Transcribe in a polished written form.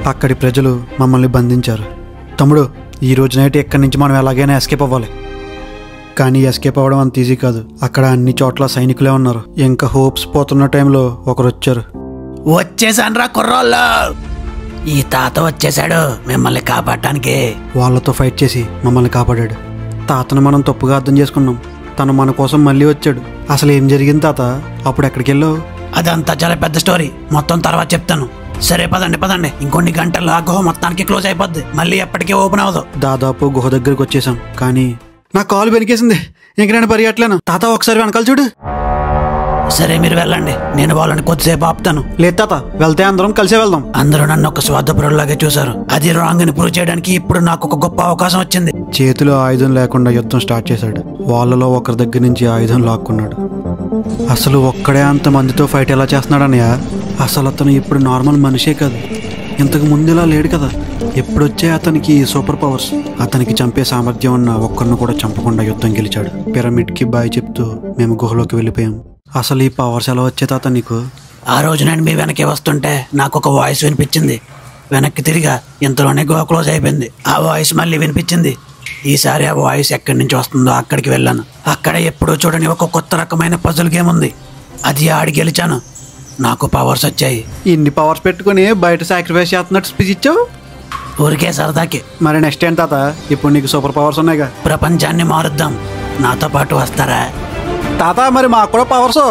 అక్కడి ప్రజలు మమ్మల్ని బంధించారు. తమ్ముడు, ఈ రోజు నైట్ ఎక్కడి నుంచి మనం ఎలాగైనా ఎస్కేప్ అవ్వాలి. కానీ ఎస్కేప్ అవ్వడం అంత ఈజీ కాదు. అక్కడ అన్ని చోట్ల సైనికులే ఉన్నారు. ఇంకా హోప్స్ పోతున్న టైంలో ఒకరు వచ్చారు. వచ్చేసాన్రా కుర్రోళ్ళు, ఈ తాత వచ్చేసాడు మిమ్మల్ని కాపాడటానికి. వాళ్ళతో ఫైట్ చేసి మమ్మల్ని కాపాడాడు. తాతను మనం తప్పుగా అర్థం చేసుకున్నాం. తను మన కోసం మళ్ళీ వచ్చాడు. అసలు ఏం జరిగింది తాత? అప్పుడు ఎక్కడికి వెళ్ళావు? అదంతా చాలా పెద్ద స్టోరీ, మొత్తం తర్వాత చెప్తాను. సరే పదండి, ఇంకొన్ని గంటల్లో ఆ గుహ మొత్తానికి క్లోజ్ అయిపోద్ది, మళ్ళీ ఎప్పటికీ ఓపెన్ అవ్వదు. దాదాపు గుహ దగ్గరికి వచ్చేసాం. కానీ నా కాలు వెనికేసింది. ఇంక నేను పరిగెట్లేను. తాత ఒకసారి వెనకాల చూడు. సరే మీరు వెళ్ళండి, నేను వాళ్ళని కొద్దిసేపు ఆపుతాను. లేదు తాత, వెళ్తే అందరం కలిసే వెళ్దాం. అందరూ నన్ను ఒక స్వార్థపరులాగే చూశారు. అది రాంగ్ అని ప్రూవ్ చేయడానికి ఇప్పుడు నాకు ఒక గొప్ప అవకాశం వచ్చింది. చేతిలో ఆయుధం లేకుండా యుద్ధం స్టార్ట్ చేశాడు. వాళ్ళలో ఒకరి దగ్గర నుంచి ఆయుధం లాక్కున్నాడు. అసలు ఒక్కడే అంతమందితో ఫైట్ ఎలా చేస్తున్నాడన్నయ్య? అసలు అతను ఇప్పుడు నార్మల్ మనిషే కాదు. ఇంతకు ముందు ఇలా లేడు కదా. ఎప్పుడొచ్చే అతనికి సూపర్ పవర్స్. అతనికి చంపే సామర్థ్యం ఉన్న ఒక్కరిని కూడా చంపకుండా యుద్ధం గెలిచాడు. పిరమిడ్కి బాయ్ చెప్తూ మేము గుహలోకి వెళ్ళిపోయాం. అసలు ఈ పవర్స్ ఎలా వచ్చే తాత నీకు? ఆ రోజు నేను మీ వెనక్కి వస్తుంటే నాకు ఒక వాయిస్ వినిపించింది. వెనక్కి తిరిగా, ఇంతలోనే గుహ క్లోజ్ అయిపోయింది. ఆ వాయిస్ మళ్ళీ వినిపించింది. ఈసారి ఆ వాయిస్ ఎక్కడి నుంచి వస్తుందో అక్కడికి వెళ్ళాను. అక్కడ ఎప్పుడూ చూడని ఒక కొత్త రకమైన పజల్ గేమ్ ఉంది. అది ఆడి గెలిచాను. నాకు పవర్స్ వచ్చాయి. ఇన్ని పవర్స్ పెట్టుకుని బయట సాక్రిఫైస్ చేస్తున్నట్టు స్పీచ్ ఇచ్చావు. ఊరికే సరదాకి. మరి నెక్స్ట్ ఏంటి తాత? ఇప్పుడు నీకు సూపర్ పవర్స్ ఉన్నాయిగా. ప్రపంచాన్ని మారుద్దాం, నాతో పాటు వస్తారా? తాత మరి మాకు కూడా పవర్స్.